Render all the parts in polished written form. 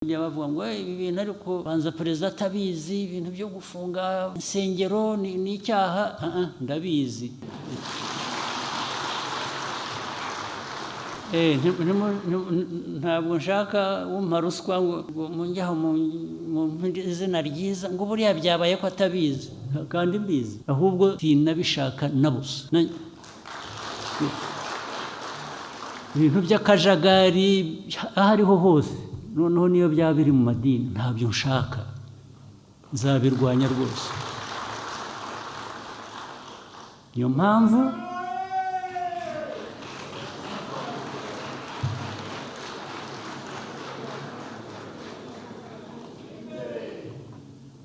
bavuga ngo ibi bintu ariko banza perezida atabizi ibintu byo gufunga insengero ni icyaha ndabizi ntabwo nshaka wumpa ruswa ngo munjyaho mu izina ryiza ngo buriya byabaye ko atabizi kandi mbizi ahubwo sinabishaka nabusa ibintu by'akajagari aho ariho hose noneho niyo byaba biri mu madini ntabyo nshaka nzabirwanya rwose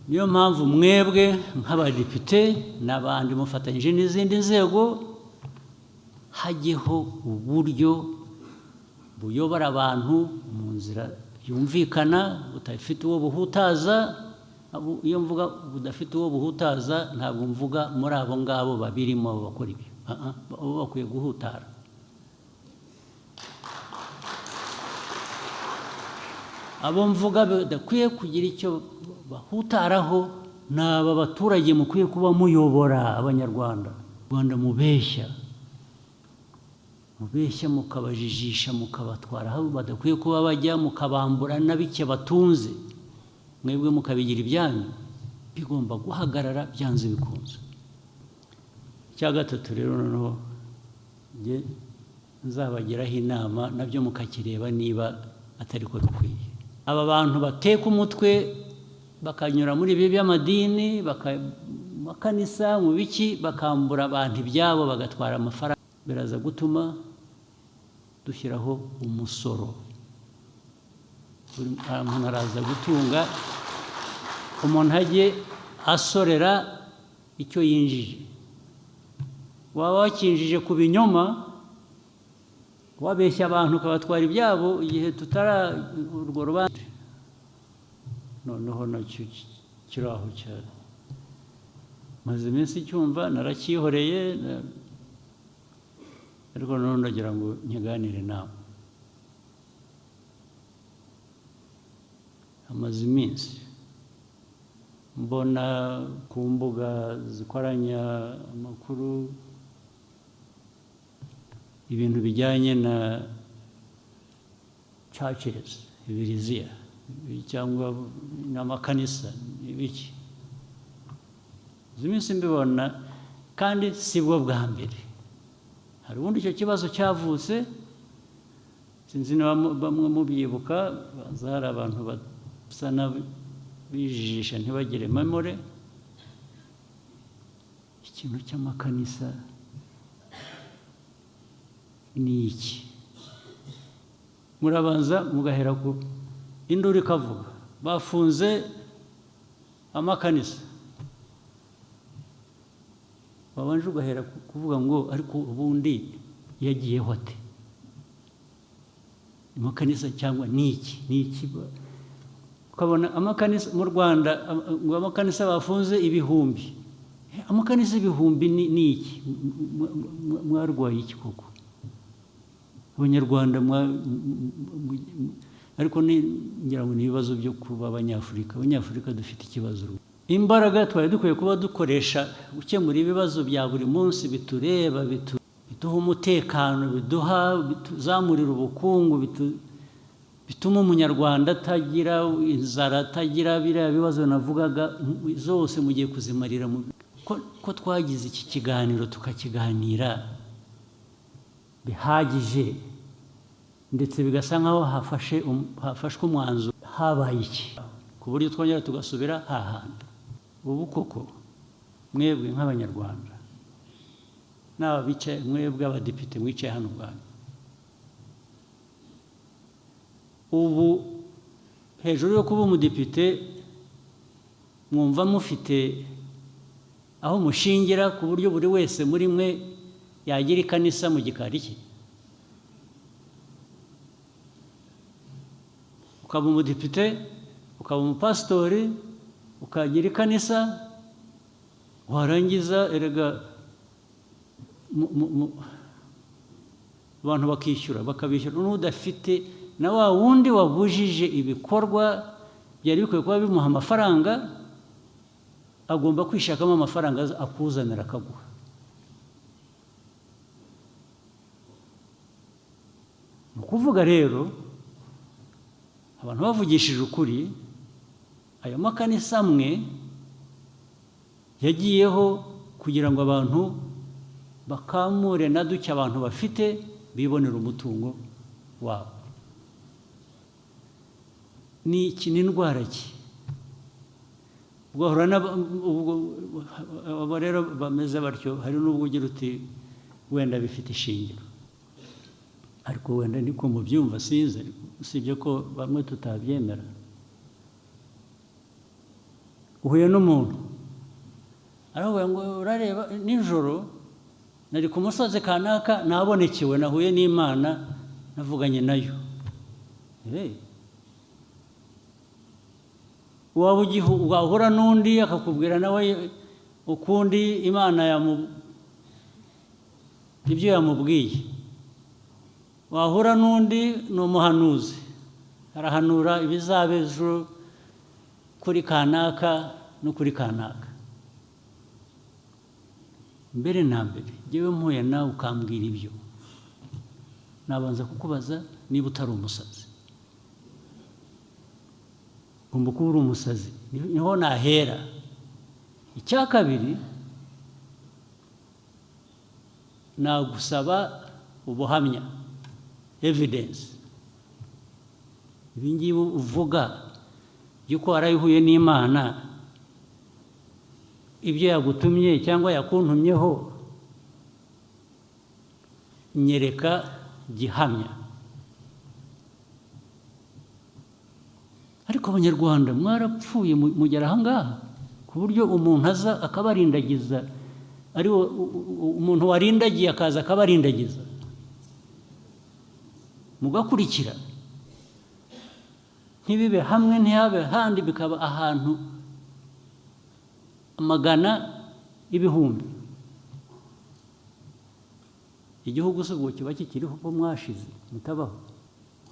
niyo mpamvu mwebwe nk'abadepite n'abandi mufatanyije n'izindi nzego hajyeho uburyo buyobora abantu mu nzira yumvikana budafite uwo buhutaza. Iyo mvuga budafite uwo buhutaza ntabwo mvuga muri abo ngabo babirimo bakora ibyo bakwiye guhutara. Abo mvuga badakwiye kugira icyo bahutaraho ni aba baturage mukwiye kuba muyobora abanyarwanda. Rwanda mubeshya mukabajijisha mukabatwara aho badakwiye kuba bajya mukabambura na bike batunze mwebwe mukabigira ibyanyu bigomba guhagarara byanze bikunze. Icya gatatu rero noneho nzabagiraho inama nabyo mukakireba niba atari ko bikwiye. Aba bantu bateka umutwe bakanyura muri ibi by'amadini makanisa mu biki bakambura abantu ibyabo bagatwara amafaranga biraza gutuma dushyiraho umusoro. Umuntu araza gutunga umuntu ajye asorera icyo yinjije. Waba wakinjije ku binyoma wabeshya abantu ukabatwara ibyabo igihe tutara urwo rubanza noneho nacyo kiri aho cyane maze iminsi cyumva naracyihoreye ariko noneho ndagira ngo nkiganire nawe. Amaze iminsi mbona ku mbuga zikoranya amakuru ibintu bijyanye na churches ibiriziya cyangwa n'amakanisa ibiki. Izi minsi mbibona kandi si bwo bwa mbere. Hari ubundi icyo kibazo cyavutse sinzi niba bamwe mubyibuka hari abantu basa n'abijijisha ntibagire memore. Ikintu cy'amakanisa ni iki? Murabanza mugahera ku induru ikavuga bafunze amakanisa babanje ugahera kuvuga ngo ariko ubundi yagiyeho ate amakanisa cyangwa ni iki ukabona amakanisa mu Rwanda ngo amakanisa bafunze ibihumbi. Amakanisa ibihumbi ni iki? Mwarwaye iki koko Abanyarwanda? Ariko ngira ngo ni ibibazo byo kuba Abanyafurika dufite ikibazo. Imbaraga twari dukwiye kuba dukoresha gukemura ibibazo bya buri munsi bitureba biduha umutekano bituzamurira ubukungu bituma umunyarwanda atagira inzara atagira biriya bibazo navugaga zose mugiye kuzimarira ko twagize iki kiganiro tukakiganira bihagije ndetse bigasa nkaho hafashwe umwanzuro. Habaye iki ku buryo twongera tugasubira hahandi? Ubu koko mwebwe nk'abanyarwanda n'aba bicaye mwebwe abadepite mwicaye hano Rwanda ubu hejuru yo kuba umudepite mwumva mufite aho mushingira ku buryo buri wese muri mwe yagira ikanisa mu gikari cye? Ukaba umudepite ukaba umupasitori ukagira ikanisa warangiza erega abantu bakishyura bakabishyura n'udafite na wa wundi wabujije ibikorwa byari bikwiye kuba bimuha amafaranga agomba kwishakamo amafaranga akuzanira akaguha. Ni ukuvuga rero abantu bavugishije ukuri, ayo makanisa amwe yagiyeho kugira ngo abantu bakamure na duke abantu bafite bibonera umutungo wabo. Ni indwara ki? Ugahura abo rero bameze batyo, hari n'ubwo ugira uti wenda bifite ishingiro, ariko wenda niko mubyumva sinzi, usibye ko bamwe tutabyemera. Uhuye n'umuntu aravuga ngo urareba nijoro nari ku musozi kanaka nabonekewe, nahuye n'Imana, navuganye nayo. Wahura n'undi akakubwira nawe ukundi Imana ibyo yamubwiye. Wahura n'undi ni umuhanuzi, arahanura ibizaba ejo kuri kanaka no kuri kanaka. Mbere na mbere njyewe mpuye nawe ukambwira ibyo, nabanza kukubaza niba utari umusazi. Ugomba kuba uri umusazi, niho nahera. Icya kabiri, nagusaba ubuhamya, evidence. Ibi ngibi uvuga yuko warayihuye n'Imana, ibyo yagutumye cyangwa yakuntumyeho, nyereka gihamya. Ariko Abanyarwanda mwarapfuye mugera aha ngaha ku buryo umuntu aza akabarindagiza, ari umuntu warindagiye akaza akabarindagiza, mugakurikira, ntibibe hamwe ntihabe handi, bikaba ahantu amagana ibihumbi. Igihugu se ubwo kiba kikiriho ko mwashize mutabaho,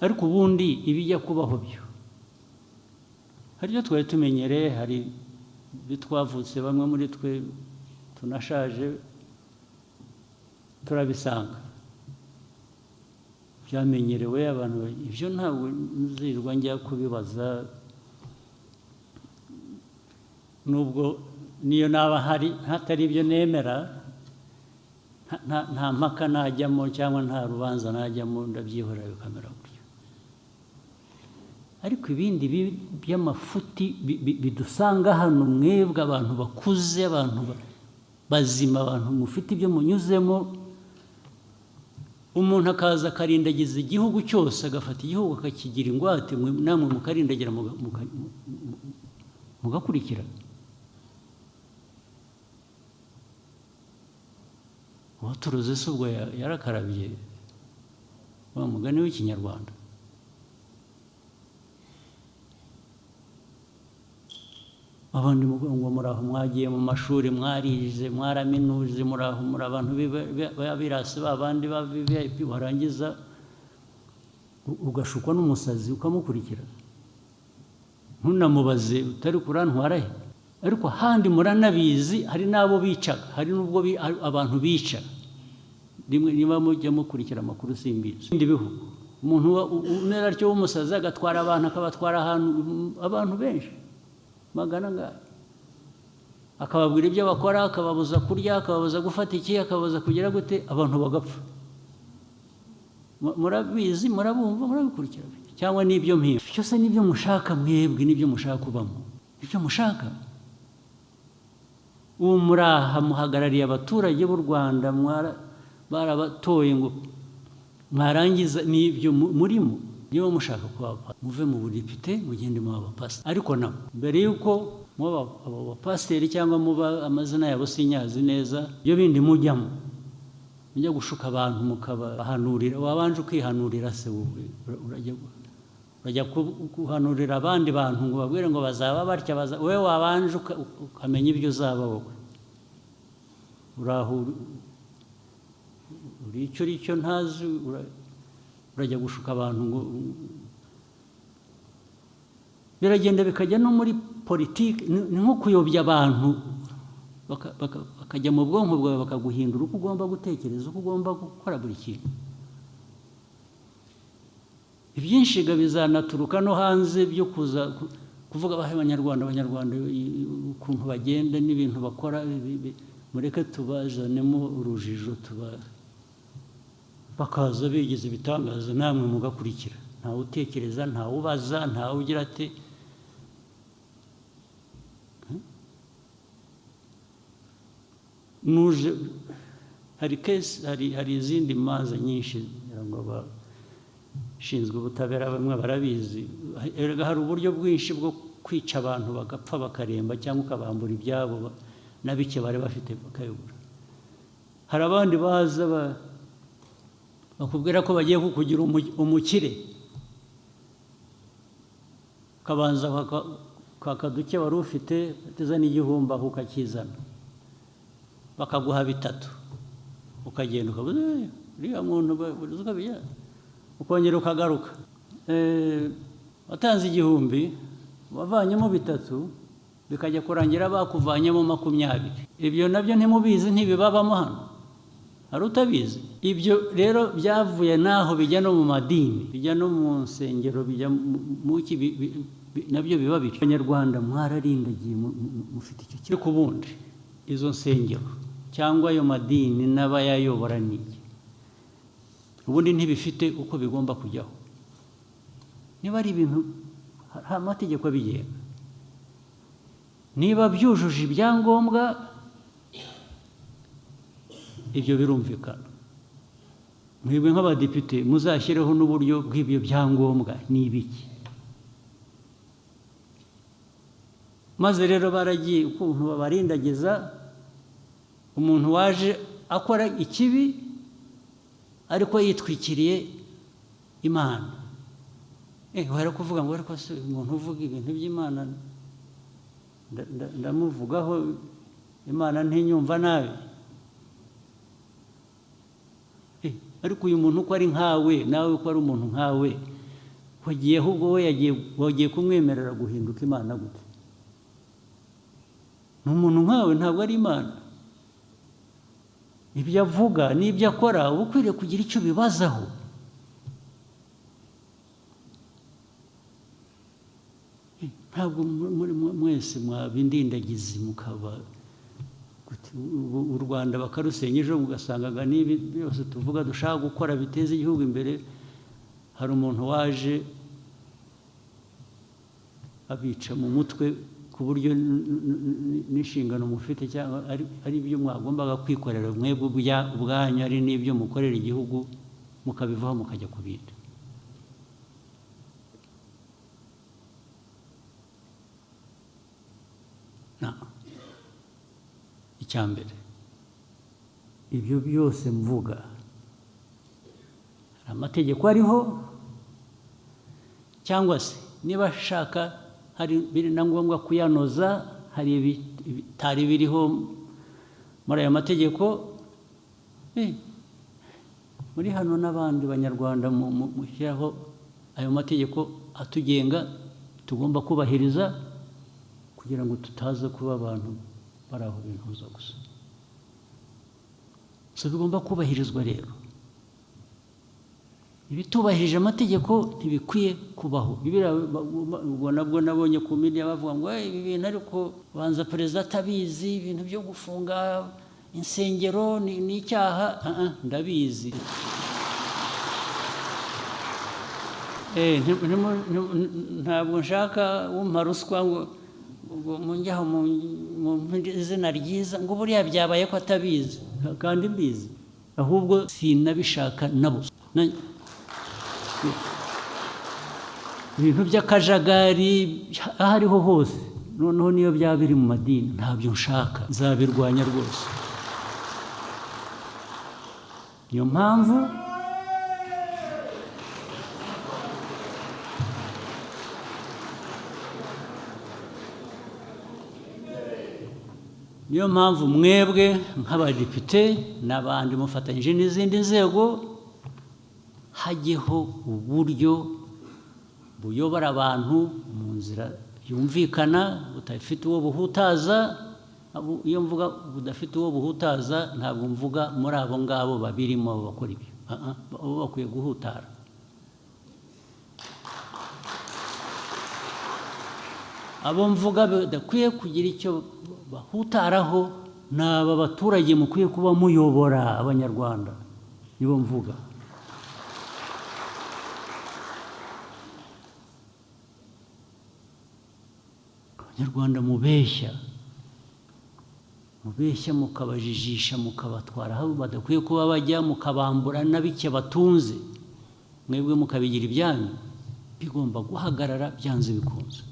ariko ubundi ibijya kubaho byo hari ibyo twari tumenyereye, hari ibyo twavutse, bamwe muri twe tunashaje turabisanga byamenyerewe abantu. Ibyo ntabwo nzirwa njya kubibaza, nubwo niyo naba hatari ibyo nemera, nta mpaka najyamo cyangwa nta rubanza najyamo, ndabyihorera bikamera gutyo. Ariko ibindi by'amafuti bidusanga hano, mwebwe abantu bakuze, abantu bazima, abantu mufite ibyo munyuzemo, umuntu akaza akarindagiza igihugu cyose, agafata igihugu akakigira ingwate, namwe mukarindagira mugakurikira. Uwaturuze se ubwo yarakarabye, wa mugani w'Ikinyarwanda. Abandi ngo muraho mwagiye mu mashuri, mwarize, mwaraminuje, muraho muri abantu b'abirasi, babandi ba VIP, warangiza ugashukwa n'umusazi ukamukurikira, ntunamubaze utari kurantwara he. Ariko handi muranabizi, hari n'abo bicaga, hari n'ubwo abantu bica. Niba mujya mukurikira amakuru simbizi. Ibindi bihugu umuntu umera atyo w'umusazi agatwara abantu, akabatwara abantu benshi magana ngahe, akababwira ibyo bakora, akababuza kurya, akababuza gufata iki, akababuza kugira gute, abantu bagapfa. Murabizi, murabumva, murabikurikira. Cyangwa n'ibyo mpimba byose n'ibyo mushaka mwebwe, n'ibyo mushaka kubamo, ibyo mushaka. Ubu muraha muhagarariye abaturage b'u Rwanda, barabatoye ngo mwarangiza n'ibyo murimo. Niba mushaka kuba muve mu budepite mugende mu abapasiteri, ariko nabo mbere yuko muba abapasiteri cyangwa muba amazina yabo sinyazi neza, ibyo bindi mujyamo, mujya gushuka abantu mukabahanurira. Wabanje ukihanurira se, urajya guhanurira abandi bantu ngo babwire ngo bazaba batya, wowe wabanje ukamenya ibyo uzaba wowe. Uraho uri icyo ntazi, urajya gushuka abantu ngo biragenda bikajya no muri politiki, ni nko kuyobya abantu bakajya mu bwonko bwawe bakaguhindura uko ugomba gutekereza, uko ugomba gukora buri kintu. Ibyinshi bizanaturuka no hanze byo kuza kuvuga abanyarwanda ukuntu bagenda n'ibintu bakora, mureke tubazanemo urujijo, bakaza bigize ibitangaza, namwe mugakurikira, ntawe utekereza, ntawe ubaza, ntawe ugira ati nuje. Hari izindi manza nyinshi ngo abashinzwe ubutabera bamwe barabizi. Hari uburyo bwinshi bwo kwica abantu bagapfa bakaremba cyangwa ukabambura ibyabo na bike bari bafite bakayobora. Hari abandi baza bakubwira ko bagiye kukugira umukire, ukabanza kakaduke wari ufite bateza n'igihumbi aho ukakizana, bakaguha bitatu, ukagenda ukavuga uriya muntu ukongera ukagaruka, watanze igihumbi wavanyemo bitatu, bikajya kurangira bakuvanyemo 20. Ibyo nabyo ntimubizi, ntibibabamo hano, hari utabizi. Ibyo rero byavuye naho bijya no mu madini, bijya no mu nsengero, bijya mu iki, nabyo biba bityo. Abanyarwanda mwararindagiye, mufite icyo kiri ku bundi. Izo nsengero cyangwa ayo madini n'abayayobora n'iki, ubundi ntibifite uko bigomba kujyaho. Niba ari ibintu hari amategeko abigenga, niba byujuje ibyangombwa, ibyo birumvikana. Mwebwe nk'abadepite muzashyireho n'uburyo bw'ibyo byangombwa ni ibiki. Maze rero baragiye ukuntu babarindagiza, umuntu waje akora ikibi ariko yitwikiriye Imana. Wari kuvuga ngo ariko se umuntu uvuga ibintu by'Imana ndamuvugaho, Imana ntinyumva nabi. Ariko uyu muntu uko ari nkawe, nawe uko ari umuntu nkawe, wagiye ahubwo we wagiye kumwemerera guhinduka Imana gute? Ni umuntu nkawe, ntabwo ari Imana. Ibyo avuga n'ibyo akora uba ukwiriye kugira icyo bibazaho. Ntabwo mwese mwabindindagizi mukaba u Rwanda bakarusenya ejo mugasangaga n'ibi byose tuvuga dushaka gukora biteza igihugu imbere, hari umuntu waje abica mu mutwe ku buryo n'inshingano mufite cyangwa ari ibyo mwagombaga kwikorera mwebwe ubwanyu, ari n'ibyo mukorera igihugu, mukabivaho mukajya ku bindi. Icya mbere, ibyo byose mvuga, hari amategeko ariho, cyangwa se niba ashaka biri na ngombwa kuyanoza, hari ibitari biriho muri aya mategeko, muri hano n'abandi banyarwanda mushyiraho ayo mategeko atugenga tugomba kubahiriza, kugira ngo tutaza kuba abantu bari aho bintuza gusa. So bigomba kubahirizwa rero. Ibitubahirije amategeko ntibikwiye kubaho. Ubwo nabwo nabonye ku media bavuga ngo ibi bintu ariko banza perezida atabizi, ibintu byo gufunga insengero ni icyaha. Ndabizi. Ntabwo nshaka umpa ruswa ngo munjyaho mu izina ryiza ngo buriya byabaye ko atabizi, kandi mbizi, ahubwo sinabishaka nabo. Ibintu by'akajagari aho ariho hose, noneho niyo byaba biri mu madini, ntabyo nshaka, nzabirwanya rwose. Niyo mpamvu mwebwe nk'abadepite n'abandi mufatanyije n'izindi nzego, hajyeho uburyo buyobora abantu mu nzira yumvikana budafite uwo buhutaza. Iyo mvuga budafite uwo buhutaza ntabwo mvuga muri abo ngabo babirimo bakora ibyo, abo bakwiye guhutara. Abo mvuga badakwiye kugira icyo bahutaraho ni aba baturage mukwiye kuba muyobora, abanyarwanda nibo mvuga. Abanyarwanda mubeshya mukabajijisha, mukabatwara aho badakwiye kuba bajya, mukabambura na bike batunze, mwebwe mukabigira ibyanyu. Bigomba guhagarara byanze bikunze.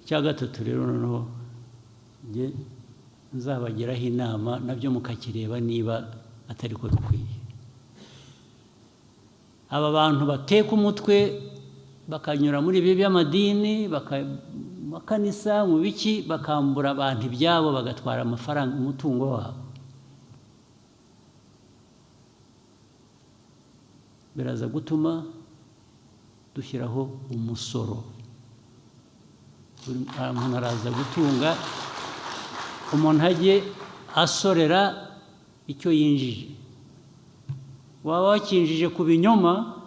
Icya gatatu rero, noneho njye nzabagiraho inama nabyo mukakireba niba atari ko bikwiye. Aba bantu bateka umutwe bakanyura muri ibi by'amadini, makanisa, mu biki, bakambura abantu ibyabo, bagatwara amafaranga, umutungo wabo. Biraza gutuma dushyiraho umusoro. Umuntu araza gutunga, umuntu ajye asorera icyo yinjije. Waba wakinjije ku binyoma,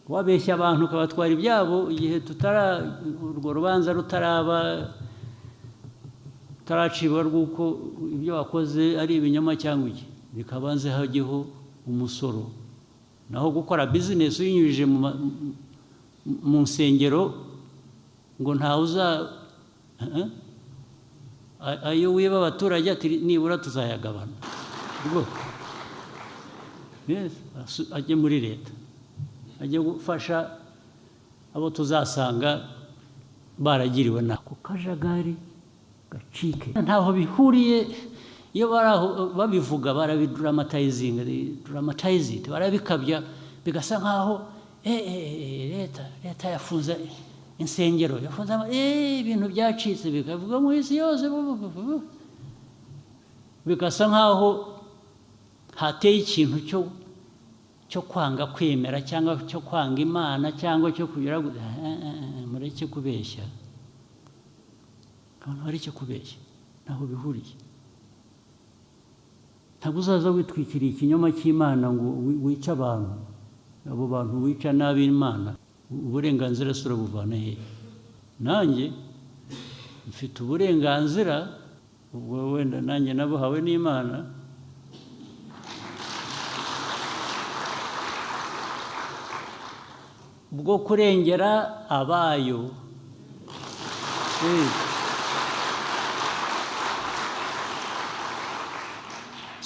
wabeshya abantu ukabatwara ibyabo, igihe urwo rubanza rutaracibwa rw'uko ibyo wakoze ari ibinyoma cyangwa iki, bikabanze hajyeho umusoro. Naho gukora bizinesi uyinyujije mu nsengero ngo ntawe ayo wiba abaturage ati nibura tuzayagabana. Ajye muri leta, ajye gufasha abo tuzasanga baragiriwe n'ako kajagari gacike. Ntaho bihuriye. Iyo babivuga barabidramatizing, barabikabya, bigasa nkaho leta yafunze insengero, yafunze ibintu byacitse, bikavuga mu isi yose, bigasa nkaho hateye ikintu cyo kwanga kwemera cyangwa cyo kwanga Imana cyangwa cyo kugira mureke kubeshya. Abantu bareke kubeshya, ntaho bihuriye. Ntabwo uzaza witwikiriye ikinyoma cy'Imana ngo wice abantu. Abo bantu wica nabi Imana, uburenganzira sura buvana he? Nanjye mfite uburenganzira, ubwo wenda nanjye nabuhawe n'Imana, bwo kurengera abayo.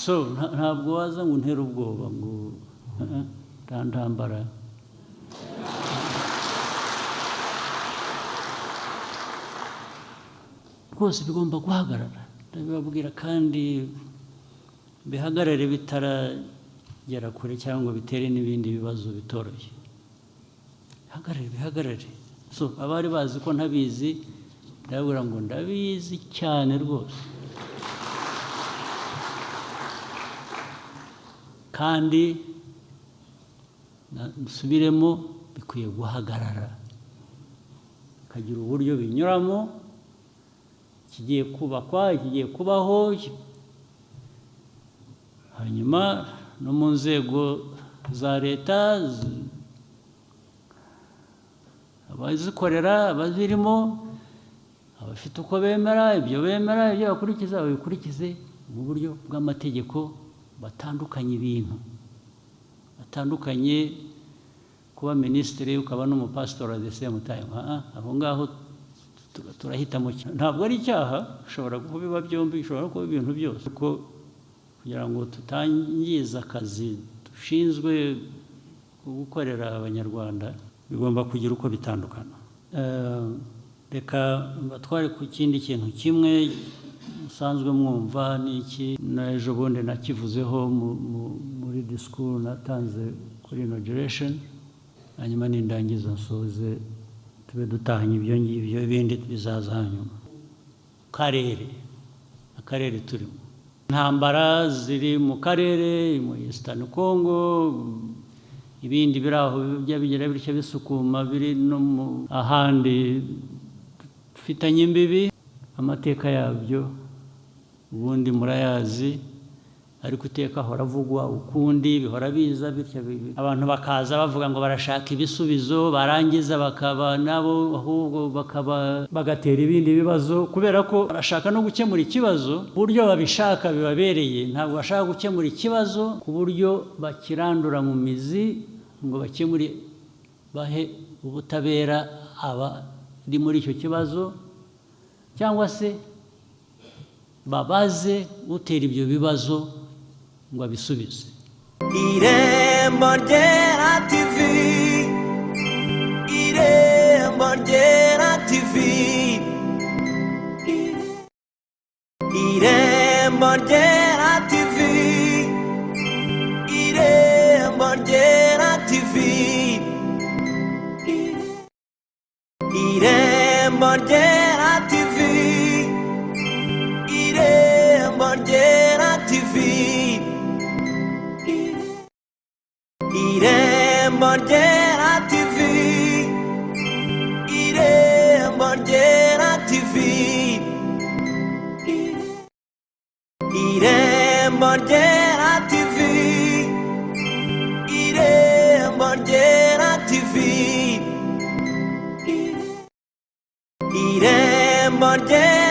So ntabwo waza ngo untere ubwoba ngo ntambara. Rwose bigomba guhagarara, ndabibabwira, kandi bihagarare bitaragera kure cyangwa bitere n'ibindi bibazo bitoroshye. Bihagarare. So abari bazi ko ntabizi, ndababwira ngo ndabizi cyane rwose, kandi musubiremo, bikwiye guhagarara, bikagira uburyo binyuramo, kigiye kubakwa, kigiye kubaho, hanyuma no mu nzego za leta, abazikorera, abazirimo, abafite uko bemera, ibyo bakurikiza babikurikize mu buryo bw'amategeko. Batandukanye ibintu, batandukanye kuba minisitiri ukaba n'umupasitori at the same time. Aho ngaho turahitamo. Ntabwo ari icyaha, ushobora kubiba byombi, ushobora kuba ibintu byose, kugira ngo tutangiza akazi dushinzwe gukorera abanyarwanda, bigomba kugira uko bitandukana. Reka batware ku kindi kintu kimwe musanzwe mwumva, n'iki n'ejo bundi nakivuzeho muri disikuru natanze kuri inauguration, hanyuma nindangiza nsoze tube dutahanye ibyo ngibyo, ibindi bizaza hanyuma. Akarere turimo intambara ziri mu karere mu Eastern Congo, ibindi biri aho bijya bigira bityo bisukuma biri no mu ahandi dufitanye imbibi, amateka yabyo ubundi murayazi, ariko iteka ahora avugwa ukundi, bihora biza bityo abantu bakaza bavuga ngo barashaka ibisubizo, barangiza bakaba nabo ahubwo bagatera ibindi bibazo, kubera ko barashaka no gukemura ikibazo ku buryo babishaka bibabereye. Ntabwo bashaka gukemura ikibazo ku buryo bakirandura mu mizi ngo bakemure, bahe ubutabera abari muri icyo kibazo, cyangwa se babaze utera ibyo bibazo ngo abisubize. Irembo Ryera TV, Irembo Ryera TV, Irembo Ryera TV, Irembo Ryera TV, Irembo Ryera TV, Irembo Ryera TV. Irembo Ryera TV, Irembo Ryera TV, Irembo Ryera TV, Irembo Ryera TV, Irembo Ryera